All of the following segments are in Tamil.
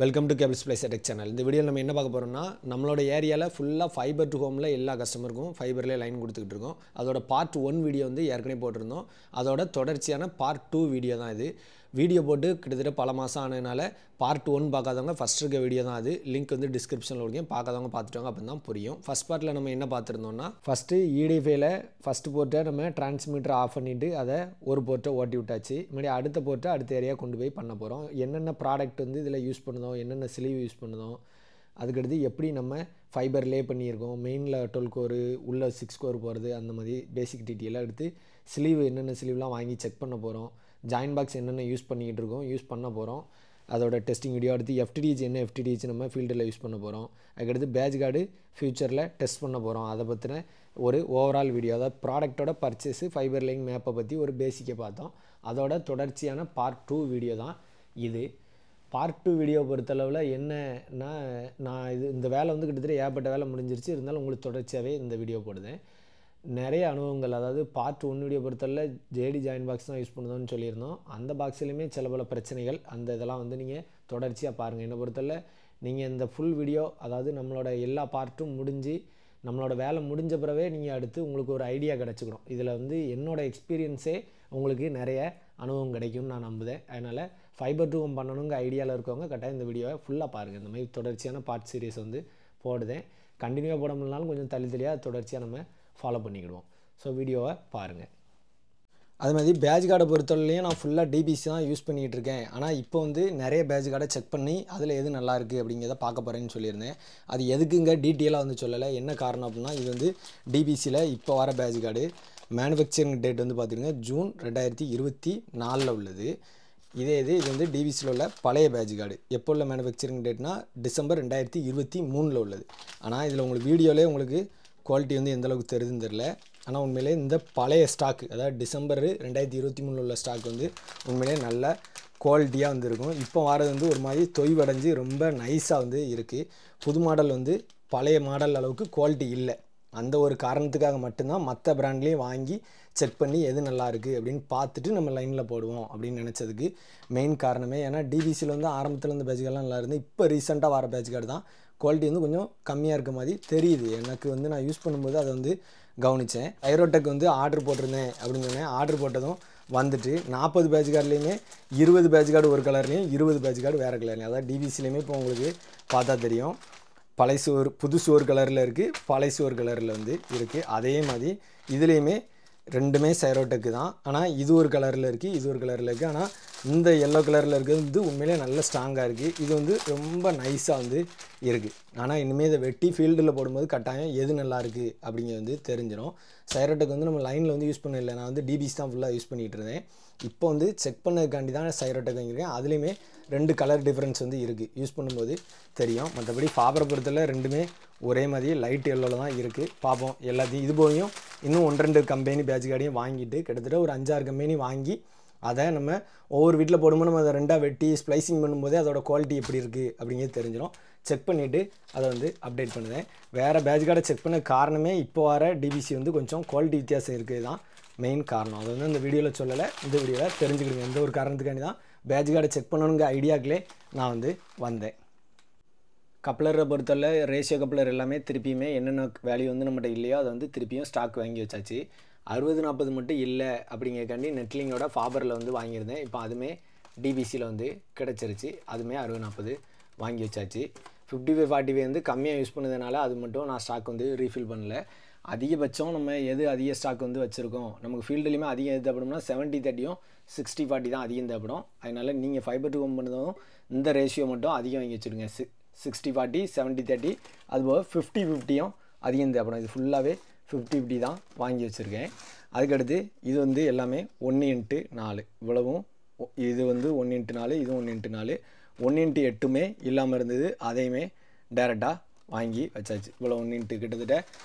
Welcome to cables place tech channel. இந்த வீடியோவில் நம்ம என்ன பார்க்க போகிறோம்னா, நம்மளோட ஏரியாவில் ஃபுல்லாக ஃபைபர் டு ஹோமில் எல்லா கஸ்டமருக்கும் ஃபைபர்லேயே லைன் கொடுத்துக்கிட்டு இருக்கோம். அதோட பார்ட் 1 வீடியோ வந்து ஏற்கனவே போட்டிருந்தோம். அதோட தொடர்ச்சியான பார்ட் 2 வீடியோ தான் இது. வீடியோ போட்டு கிட்டத்தட்ட பல மாதம் ஆனதுனால பார்ட் 1 பார்க்காதவங்க ஃபஸ்ட் இருக்க வீடியோ தான் அது. லிங்க் வந்து டிஸ்கிரிப்ஷனில் கொடுங்க, பார்க்காதவங்க பார்த்துட்டாங்க அப்போ தான் புரியும். ஃபஸ்ட் பார்ட்டில் நம்ம என்ன பார்த்துருந்தோம்னா, ஃபஸ்ட்டு EDFIயில் ஃபஸ்ட்டு போர்ட்டை நம்ம டிரான்ஸ்மிட்டரை ஆஃப் பண்ணிவிட்டு அதை ஒரு போர்ட்டை ஓட்டி விட்டாச்சு. முன்னாடி அடுத்த போர்ட்டை அடுத்த ஏரியா கொண்டு போய் பண்ண போகிறோம். என்னென்ன ப்ராடக்ட் வந்து இதில் யூஸ் பண்ணுதோம், என்னென்ன ஸ்லீவ் யூஸ் பண்ணுதோம், அதுக்கடுத்து எப்படி நம்ம ஃபைபர் லே பண்ணியிருக்கோம், மெயினில் 12 கோரு உள்ள 6 கோர் போகிறது, அந்த மாதிரி பேசிக் டீட்டெயிலாக எடுத்து ஸ்லீவ் என்னென்ன ஸ்லீவ்லாம் வாங்கி செக் பண்ண போகிறோம். ஜாயின் பாக்ஸ் என்னென்ன யூஸ் பண்ணிக்கிட்டு இருக்கோம், யூஸ் பண்ண போகிறோம். அதோட டெஸ்டிங் வீடியோ எடுத்து FTDH என்ன FTDH நம்ம ஃபீல்டில் யூஸ் பண்ண போகிறோம். அதுக்கடுத்து பேட்ச் கார்டு ஃப்யூச்சரில் டெஸ்ட் பண்ண போகிறோம். அதை பற்றின ஒரு ஓவரால் வீடியோ, அதாவது ப்ராடக்டோட பர்ச்சேஸு ஃபைபர் லைன் மேப்பை பற்றி ஒரு பேசிக்கை பார்த்தோம். அதோட தொடர்ச்சியான பார்ட் 2 வீடியோ தான் இது. பார்ட் 2 வீடியோ பொறுத்தளவில் என்னன்னா, நான் இந்த வேலை வந்து கிட்டத்தட்ட ஏகப்பட்ட வேலை முடிஞ்சிருச்சு. இருந்தாலும் உங்களுக்கு தொடர்ச்சியாகவே இந்த வீடியோ போடுதேன். நிறைய அனுபவங்கள், அதாவது பார்ட் 1 வீடியோ பொறுத்தளவில் JD ஜாயின் பாக்ஸ் தான் யூஸ் பண்ணுதோன்னு சொல்லியிருந்தோம். அந்த பாக்ஸ்லையுமே சில பல பிரச்சனைகள், அந்த இதெல்லாம் வந்து நீங்கள் தொடர்ச்சியாக பாருங்கள். என்னை பொறுத்தளவில் நீங்கள் இந்த ஃபுல் வீடியோ, அதாவது நம்மளோட எல்லா பார்ட்டும் முடிஞ்சு நம்மளோட வேலை முடிஞ்ச பிறவே நீங்கள் அடுத்து உங்களுக்கு ஒரு ஐடியா கிடச்சிக்கிறோம். இதில் வந்து என்னோடய எக்ஸ்பீரியன்ஸே உங்களுக்கு நிறைய அனுபவம் கிடைக்கும்னு நான் நம்புதேன். அதனால் ஃபைபர் டு ஹோம் பண்ணணுங்க ஐடியாவில் இருக்கவங்க கட்டாயம் இந்த வீடியோவை ஃபுல்லாக பாருங்கள். இந்த மாதிரி தொடர்ச்சியான பார்ட் சீரிஸ் வந்து போடுதேன். கண்டினியூவாக போட முடியலனாலும் கொஞ்சம் தள்ளியாக தொடர்ச்சியாக நம்ம ஃபாலோ பண்ணிக்கிடுவோம். ஸோ வீடியோவை பாருங்கள். அது மாதிரி பேட்ச் கார்டை பொறுத்தவரையிலையும் நான் ஃபுல்லாக DBC தான் யூஸ் பண்ணிகிட்டு இருக்கேன். ஆனால் இப்போ வந்து நிறைய பேட்ச் கார்டை செக் பண்ணி அதில் எது நல்லா இருக்குது அப்படிங்கிறத பார்க்க போகிறேன்னு சொல்லியிருந்தேன். அது எதுக்குங்க டீட்டெயிலாக வந்து சொல்லலை. என்ன காரணம் அப்படின்னா, இது வந்து DBCயில் இப்போ வர பேட்ச் கார்டு மேனுஃபேக்சரிங் டேட் வந்து பார்த்திங்கன்னா ஜூன் 2024 உள்ளது. இது வந்து DBCயில் உள்ள பழைய பேட்ச் கார்டு. எப்போ உள்ள மேனுஃபேக்சரிங் டேட்னா டிசம்பர் 2023 உள்ளது. ஆனால் இதில் உங்களுக்கு வீடியோவிலே உங்களுக்கு குவாலிட்டி வந்து எந்தளவுக்கு தெரியுதுன்னு தெரில. ஆனால் உண்மையிலே இந்த பழைய ஸ்டாக்கு, அதாவது டிசம்பர் 2023 உள்ள ஸ்டாக் வந்து உண்மையிலே நல்ல குவாலிட்டியாக வந்து இருக்கும். இப்போ வாரது வந்து ஒரு மாதிரி தொய்வடைஞ்சு ரொம்ப நைஸாக வந்து இருக்குது. புது மாடல் வந்து பழைய மாடல் அளவுக்கு குவாலிட்டி இல்லை. அந்த ஒரு காரணத்துக்காக மட்டும்தான் மற்ற பிராண்ட்லேயும் வாங்கி செக் பண்ணி எது நல்லா இருக்குது அப்படின்னு பார்த்துட்டு நம்ம லைனில் போடுவோம் அப்படின்னு நினச்சதுக்கு மெயின் காரணமே. ஏன்னா DBCயில் வந்து ஆரம்பத்தில் இந்த பேட்ச் கார்டெலாம் நல்லா இருந்து, இப்போ ரீசெண்டாக வர பேட்ச் கார்டு தான் குவாலிட்டி வந்து கொஞ்சம் கம்மியாக இருக்க மாதிரி தெரியுது. எனக்கு வந்து நான் யூஸ் பண்ணும்போது அதை வந்து கவனித்தேன். ஐரோடெக் வந்து ஆர்டர் போட்டிருந்தேன் அப்படின்னு சொன்னேன். ஆர்டர் போட்டதும் வந்துட்டு 40 பேட்ச் கார்டுலேயுமே 20 பேட்ச் கார்டு ஒரு கலர்லேயும் 20 பேட்ச் கார்டு வேறு கலர்லையும், அதாவது DBCலையுமே இப்போ உங்களுக்கு பார்த்தா தெரியும், பழைய சோறு புது சோறு கலரில் இருக்குது, பழைய சோறு கலரில் வந்து இருக்குது. அதே மாதிரி இதுலேயுமே ரெண்டுமே சைரோடெக்கு தான். ஆனால் இது ஒரு கலரில் இருக்குது, இது ஒரு கலரில் இருக்குது. ஆனால் இந்த எல்லோ கலரில் இருக்கிறது வந்து உண்மையிலே நல்ல ஸ்ட்ராங்காக இருக்குது. இது வந்து ரொம்ப நைஸாக வந்து இருக்குது. ஆனால் இனிமேல் இதை வெட்டி ஃபீல்டில் போடும்போது கட்டாயம் எது நல்லா இருக்குது அப்படிங்கிறது வந்து தெரிஞ்சிடும். சைரோடெக் வந்து நம்ம லைனில் வந்து யூஸ் பண்ண இல்லை, நான் வந்து DBC தான் ஃபுல்லாக யூஸ் பண்ணிகிட்டு இருந்தேன். இப்போ வந்து செக் பண்ணதுக்காண்டி தான் சைரோடெக் வாங்கியிருக்கேன். அதுலேயுமே 2 கலர் டிஃப்ரென்ஸ் வந்து இருக்குது, யூஸ் பண்ணும்போது தெரியும். மற்றபடி ஃபாபரை பொறுத்தவரை ரெண்டுமே ஒரே மாதிரி லைட் எல்லோவில் தான் இருக்குது. பார்ப்போம் எல்லாத்தையும். இது போயும் இன்னும் 1-2 கம்பெனி பேட்ச் கார்டையும் வாங்கிட்டு கிட்டத்தட்ட ஒரு 5-6 கம்பெனி வாங்கி அதை நம்ம ஒவ்வொரு வீட்டில் போடும்போது நம்ம அதை 2ஆக வெட்டி ஸ்ப்ளைசிங் பண்ணும்போதே அதோட குவாலிட்டி எப்படி இருக்குது அப்படிங்கிறது தெரிஞ்சிடும். செக் பண்ணிவிட்டு அதை வந்து அப்டேட் பண்ணுவேன். வேறு பேட்ச் கார்டை செக் பண்ண காரணமே இப்போ வர DBC வந்து கொஞ்சம் குவாலிட்டி வித்தியாசம் இருக்குது தான் மெயின் காரணம். அது வந்து இந்த வீடியோவில் சொல்லலை, இந்த வீடியோவில் தெரிஞ்சுக்கிடுங்க. எந்த ஒரு காரணத்துக்காண்டி தான் பேட்ச் கார்டை செக் பண்ணணுங்கிற ஐடியாக்களே நான் வந்து வந்தேன். கப்ளரை பொறுத்தவரை ரேஷியோ கப்ளர் எல்லாமே திருப்பியுமே என்னென்ன வேல்யூ வந்து நம்மகிட்ட இல்லையோ அதை வந்து திருப்பியும் ஸ்டாக் வாங்கி வச்சாச்சு. 60-40 மட்டும் இல்லை அப்படிங்கிறக்காண்டி நெட்லிங்கோட ஃபாபரில் வந்து வாங்கியிருந்தேன். இப்போ அதுவுமே DBCயில் வந்து கிடச்சிருச்சு. அதுவுமே 60-40 வாங்கி வச்சாச்சு. 55-45 வந்து கம்மியாக யூஸ் பண்ணதுனால அது மட்டும் நான் ஸ்டாக் வந்து ரீஃபில் பண்ணல. அதிகபட்சம் நம்ம எது அதிக ஸ்டாக் வந்து வச்சுருக்கோம், நமக்கு ஃபீல்டுலேயுமே அதிகம் எது தேவைப்படும்னா 70-30யும் 60-40 தான் அதிகம் தேவைப்படும். அதனால் நீங்கள் ஃபைபர் டு ஹோம் பண்ணதும் இந்த ரேஷியோ மட்டும் அதிகம் வாங்கி வச்சுருங்க. 60-40, 70-30, அதுபோக 50-50யும் அதிகம் தேவைப்படும். இது ஃபுல்லாகவே 50-50 தான் வாங்கி வச்சுருக்கேன். அதுக்கடுத்து இது வந்து எல்லாமே 1x4 இவ்வளவும். இது வந்து 1x4, இதுவும் 1x4, 1x8மே இல்லாமல் இருந்தது. அதையுமே டேரெக்டாக வாங்கி வச்சாச்சு. இவ்வளோ 1x கிட்டத்தட்ட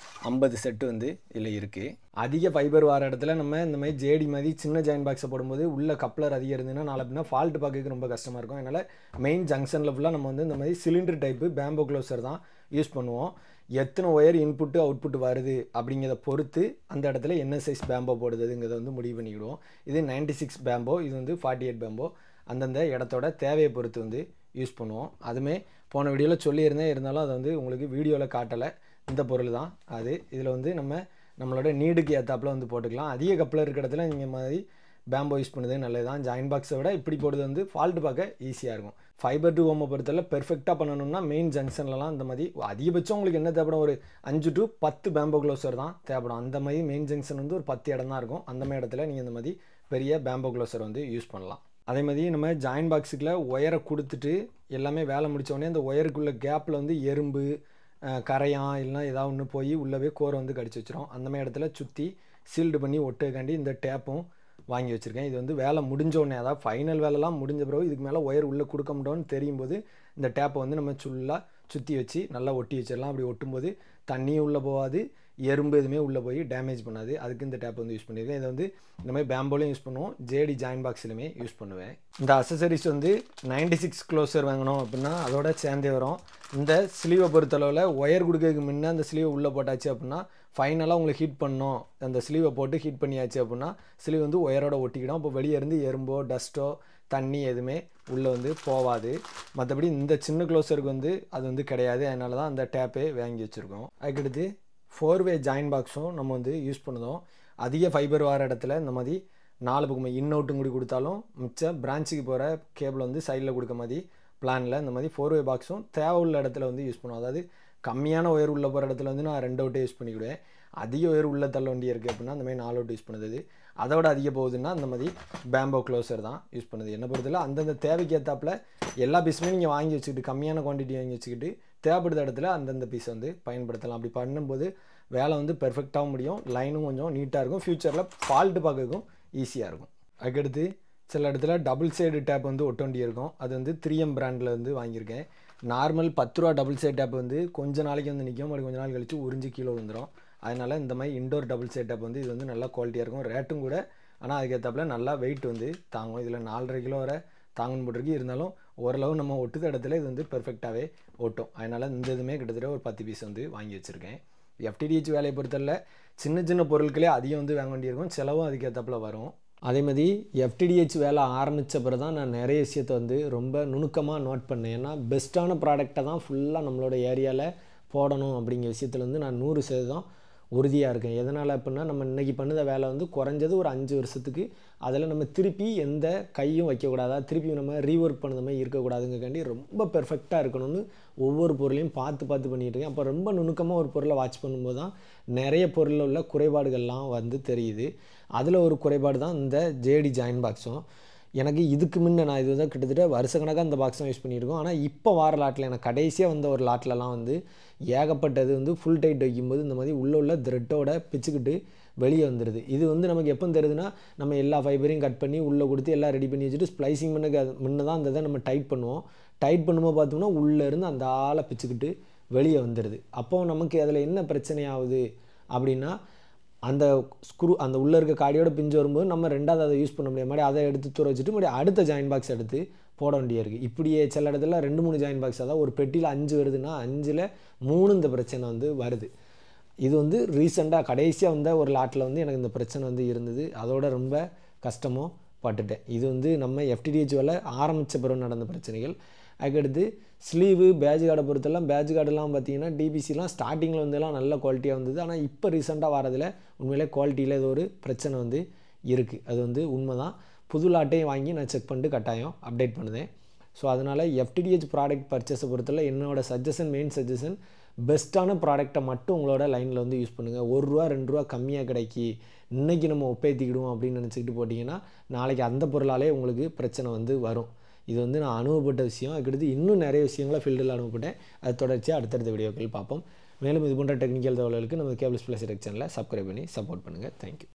50 செட்டு வந்து இதில் இருக்குது. அதிக ஃபைபர் வர இடத்துல நம்ம இந்த மாதிரி JD மாதிரி சின்ன ஜாயின் பாக்ஸை போடும்போது உள்ள கப்ளர் அதிகம் இருந்ததுன்னா நாளை பின்னா ஃபால்ட் பார்க்க ரொம்ப கஷ்டமாக இருக்கும். அதனால் மெயின் ஜங்ஷனில் ஃபுல்லாக நம்ம வந்து இந்த மாதிரி சிலிண்டர் டைப்பு பேம்போ க்ளோசர் தான் யூஸ் பண்ணுவோம். எத்தனை ஒயர் இன்புட்டு அவுட்புட் வருது அப்படிங்கிறத பொறுத்து அந்த இடத்துல என்ன சைஸ் பேம்போ போடுதுங்கிறத வந்து முடிவு பண்ணிக்கிடுவோம். இது 96 பேம்போ, இது வந்து 48 பேம்போ. அந்தந்த இடத்தோட தேவையை பொறுத்து வந்து யூஸ் பண்ணுவோம். அதுமே போன வீடியோவில் சொல்லியிருந்தேன், இருந்தாலும் அதை வந்து உங்களுக்கு வீடியோவில் காட்டலை. இந்த பொருள் தான் அது. இதில் வந்து நம்மளோட நீடுக்கு ஏற்றாப்புல வந்து போட்டுக்கலாம். அதிக கப்பில் இருக்கிற இடத்துல நீங்கள் மாதிரி பேம்போ யூஸ் பண்ணுறது நல்லது தான். ஜாயின் பாக்ஸை விட இப்படி போடுறது வந்து ஃபால்ட்டு பார்க்க ஈஸியாக இருக்கும். ஃபைபர் டு ஹோமை பொறுத்தவரை பெர்ஃபெக்டாக பண்ணணும்னா மெயின் ஜங்ஷன்லலாம் இந்த மாதிரி அதிகபட்சம் உங்களுக்கு என்ன தேவைப்படும், ஒரு 5 to 10 பேம்போ க்ளோசர் தான் தேவைப்படும். அந்த மாதிரி மெயின் ஜங்ஷன் வந்து ஒரு 10 இடம் தான் இருக்கும். அந்த மாதிரி இடத்துல நீங்கள் இந்த மாதிரி பெரிய பேம்போ க்ளோசர் வந்து யூஸ் பண்ணலாம். அதே மாதிரி நம்ம ஜாயின் பாக்ஸுக்குள்ள ஒயரை கொடுத்துட்டு எல்லாமே வேலை முடித்தோடனே அந்த ஒயருக்குள்ள கேப்பில் வந்து எறும்பு கரையான் இல்லைனா ஏதாவது ஒன்று போய் உள்ளவே கோரை வந்து கடிச்சு வச்சிரும். அந்த மாதிரி இடத்துல சுற்றி சீல்டு பண்ணி ஒட்டுக்காண்டி இந்த டேப்பும் வாங்கி வச்சுருக்கேன். இது வந்து வேலை முடிஞ்சோடனே, அதாவது ஃபைனல் வேலைலாம் முடிஞ்ச பிறகு இதுக்கு மேலே ஒயர் உள்ளே கொடுக்க முடியும்னு தெரியும் போது இந்த டேப்பை வந்து நம்ம ஃபுல்லாக சுற்றி வச்சு நல்லா ஒட்டி வச்சிடலாம். அப்படி ஒட்டும்போது தண்ணியும் உள்ளே போகாது, எறும்பு எதுவுமே உள்ளே போய் டேமேஜ் பண்ணாது. அதுக்கு இந்த டேப் வந்து யூஸ் பண்ணியிருக்கேன். இதை வந்து இந்த மாதிரி பேம்போலையும் யூஸ் பண்ணுவோம், ஜேடி ஜாயின் பாக்ஸ்லையுமே யூஸ் பண்ணுவேன். இந்த அசசரிஸ் வந்து 96 க்ளோசர் வாங்கணும் அப்படின்னா அதோட சேர்ந்தே வரும். இந்த ஸ்லீவை பொறுத்தளவில் ஒயர் கொடுக்கறதுக்கு முன்னே அந்த ஸ்லீவை உள்ளே போட்டாச்சு அப்படின்னா ஃபைனலாக உங்களுக்கு ஹீட் பண்ணணும். அந்த ஸ்லீவை போட்டு ஹீட் பண்ணியாச்சு அப்படின்னா ஸ்லீவ் வந்து ஒயரோட ஒட்டிக்கிடும். அப்போ வெளியே இருந்து எறும்போ டஸ்ட்டோ தண்ணி எதுவுமே உள்ளே வந்து போகாது. மற்றபடி இந்த சின்ன க்ளோசருக்கு வந்து அது வந்து கிடையாது. அதனால தான் அந்த டேப்பே வாங்கி வச்சுருக்கோம். அதுக்கடுத்து 4-வே ஜாயின் பாக்ஸும் நம்ம வந்து யூஸ் பண்ணுவோம். அதிக ஃபைபர் வர இடத்துல இந்த மாதிரி 4 பக்கமே இன் அவுட்டும் கூட கொடுத்தாலும் மிச்சம் பிரான்ச்சுக்கு போகிற கேபிள் வந்து சைடில் கொடுக்க மாதிரி பிளானில் இந்த மாதிரி 4-வே பாக்ஸும் தேவை உள்ள இடத்துல வந்து யூஸ் பண்ணுவோம். அதாவது கம்மியான ஒயர் உள்ளே போகிற இடத்துல வந்து நான் 2 அவுட்டே யூஸ் பண்ணிக்கிடுவேன். அதிக ஒயர் உள்ளே தள்ள வேண்டி இருக்குது அப்படின்னா அந்த மாதிரி 4 அவுட் யூஸ் பண்ணுது. அதோட அதிக போகுதுன்னா அந்த மாதிரி பேம்போ க்ளோசர் தான் யூஸ் பண்ணுது. என்ன பொறுத்தல அந்தந்த தேவைக்கு ஏற்றாப்புல எல்லா பீஸுமே நீங்கள் வாங்கி வச்சுக்கிட்டு கம்மியான குவான்டிட்டி வாங்கி வச்சுக்கிட்டு தேவைப்படுற இடத்துல அந்தந்த பீஸை வந்து பயன்படுத்தலாம். அப்படி பண்ணும்போது வேலை வந்து பெர்ஃபெக்டாகவும் முடியும், லைனும் கொஞ்சம் நீட்டாக இருக்கும், ஃப்யூச்சரில் ஃபால்ட்டு பார்க்கறதுக்கும் ஈஸியாக இருக்கும். அதுக்கடுத்து சில இடத்துல டபுள் சைடு டேப் வந்து ஒட்ட வேண்டி இருக்கும். அது வந்து 3M பிராண்டில் வந்து வாங்கியிருக்கேன். நார்மல் 10 ரூபா டபுள் சைடு டேப் வந்து கொஞ்சம் நாளைக்கு வந்து நிற்கும், அப்படி கொஞ்சம் நாள் கழிச்சு உறிஞ்சி கீழே வந்துடும். அதனால் இந்த மாதிரி இண்டோர் டபுள் சைடு டேப் வந்து இது வந்து நல்லா குவாலிட்டியாக இருக்கும், ரேட்டும் கூட. ஆனால் அதுக்கேற்றாப்புல நல்லா வெயிட் வந்து தாங்கும். இதில் 4.5 கிலோ வரை தாங்கன்னு போட்டிருக்கு. இருந்தாலும் ஓரளவு நம்ம ஒட்டுத இடத்துல இது வந்து பெர்ஃபெக்டாகவே ஓட்டும். அதனால் இந்த இதுவுமே கிட்டத்தட்ட ஒரு 10 பீஸ் வந்து வாங்கி வச்சுருக்கேன். FTDH வேலையை பொறுத்தவரை சின்ன சின்ன பொருட்களே அதிகம் வந்து வாங்க வேண்டியிருக்கும், செலவும் அதுக்கேற்றாப்புல வரும். அதே மாதிரி FTDH வேலை ஆரம்பித்த பிறகு தான் நான் நிறைய விஷயத்தை வந்து ரொம்ப நுணுக்கமாக நோட் பண்ணேன். ஏன்னா பெஸ்ட்டான ப்ராடக்டை தான் ஃபுல்லாக நம்மளோட ஏரியாவில் போடணும் அப்படிங்கிற விஷயத்தில் வந்து நான் 100% உறுதியாக இருக்கேன். எதனால் அப்படின்னா நம்ம இன்றைக்கி பண்ணுற வேலை வந்து குறைஞ்சது ஒரு 5 வருஷத்துக்கு அதில் நம்ம திருப்பி எந்த கையும் வைக்கக்கூடாதா, திருப்பி நம்ம ரீஒர்க் பண்ணுற மாதிரி இருக்கக்கூடாதுங்கிறக்காண்டி ரொம்ப பெர்ஃபெக்டாக இருக்கணும்னு ஒவ்வொரு பொருளையும் பார்த்து பண்ணிகிட்டு இருக்கேன். அப்போ ரொம்ப நுணுக்கமாக ஒரு பொருளை வாட்ச் பண்ணும்போது தான் நிறைய பொருளில் உள்ள குறைபாடுகள்லாம் வந்து தெரியுது. அதில் ஒரு குறைபாடு தான் இந்த ஜேடி ஜாயின் பாக்ஸும். எனக்கு இதுக்கு முன்னே நான் இது தான் கிட்டத்தட்ட வருஷக்கணக்காக இந்த பாக்ஸ் தான் யூஸ் பண்ணியிருக்கோம். ஆனால் இப்போ வார லாட்டில் எனக்கு கடைசியாக வந்த ஒரு லாட்லலாம் வந்து ஏகப்பட்டது வந்து ஃபுல் டைட் வைக்கும்போது இந்த மாதிரி உள்ள த்ரெட்டோட பிச்சுக்கிட்டு வெளியே வந்துடுது. இது வந்து நமக்கு எப்போ தெரியுதுன்னா நம்ம எல்லா ஃபைபரையும் கட் பண்ணி உள்ளே கொடுத்து எல்லாம் ரெடி பண்ணி வச்சுட்டு ஸ்ப்ளைசிங் பண்ண முன்னே தான் அந்த இதை நம்ம டைட் பண்ணுவோம். டைட் பண்ணும்போது பார்த்தோம்னா உள்ளேருந்து அந்த ஆளை பிச்சுக்கிட்டு வெளியே வந்துடுது. அப்போது நமக்கு அதில் என்ன பிரச்சனை ஆகுது அப்படின்னா அந்த ஸ்க்ரூ அந்த உள்ளே இருக்க காடியோட பிஞ்சு வரும்போது நம்ம ரெண்டாவது அதை யூஸ் பண்ண முடியாத மாதிரி அதை எடுத்து தூர வச்சுட்டு மறுபடியும் அடுத்த ஜாயின் பாக்ஸ் எடுத்து போட வேண்டிய இருக்குது. இப்படியே சில இடத்துல 2-3 ஜாயின் பாக்ஸ், அதாவது ஒரு பெட்டியில் 5 வருதுன்னா 5ல் 3 இந்த பிரச்சனை வந்து வருது. இது வந்து ரீசெண்டாக கடைசியாக வந்த ஒரு லாட்டில் வந்து எனக்கு இந்த பிரச்சனை வந்து இருந்தது. அதோட ரொம்ப கஷ்டமும் பட்டுட்டேன். இது வந்து நம்ம FTDH வேலை ஆரம்பித்த பிறகு நடந்த பிரச்சனைகள். அதுக்கடுத்து ஸ்லீவு பேட்ச் கார்டை பொறுத்தெல்லாம் பேட்ச் கார்டெல்லாம் பார்த்தீங்கன்னா டிபிசிலாம் ஸ்டார்டிங்கில் வந்துலாம் நல்ல குவாலிட்டியாக வந்தது. ஆனால் இப்போ ரீசெண்டாக வரதில் உண்மையிலே குவாலிட்டியில் ஏதோ ஒரு பிரச்சனை வந்து இருக்குது. அது வந்து உண்மை தான். புது லாட்டையும் வாங்கி நான் செக் பண்ணிட்டு கட்டாயம் அப்டேட் பண்ணுவேன். ஸோ அதனால் FTDH ப்ராடக்ட் பர்ச்சேஸை பொறுத்தவரை என்னோடய சஜஷன், மெயின் சஜஷன், பெஸ்ட்டான ப்ராடக்டை மட்டும் உங்களோட லைனில் வந்து யூஸ் பண்ணுங்கள். ₹1 ₹2 கம்மியாக கிடைக்கி இன்றைக்கி நம்ம ஒப்பேற்றிக்கிடுவோம் அப்படின்னு நினச்சிக்கிட்டு போட்டிங்கன்னா நாளைக்கு அந்த பொருளாலே உங்களுக்கு பிரச்சனை வந்து வரும். இது வந்து நான் அனுபவப்பட்ட விஷயம். அதுக்கடுத்து இன்னும் நிறைய விஷயங்களை ஃபீல்டில் அனுபவப்பட்டேன். அது தொடர்ச்சியாக அடுத்தடுத்த வீடியோக்கள் பார்ப்போம். மேலும் இது போன்ற டெக்னிக்கல் தகவல்களுக்கு நம்ம கேபிள்ஸ் ப்ளஸ் சேனலை சப்ஸ்கிரைப் பண்ணி சப்போர்ட் பண்ணுங்கள். தேங்க்யூ.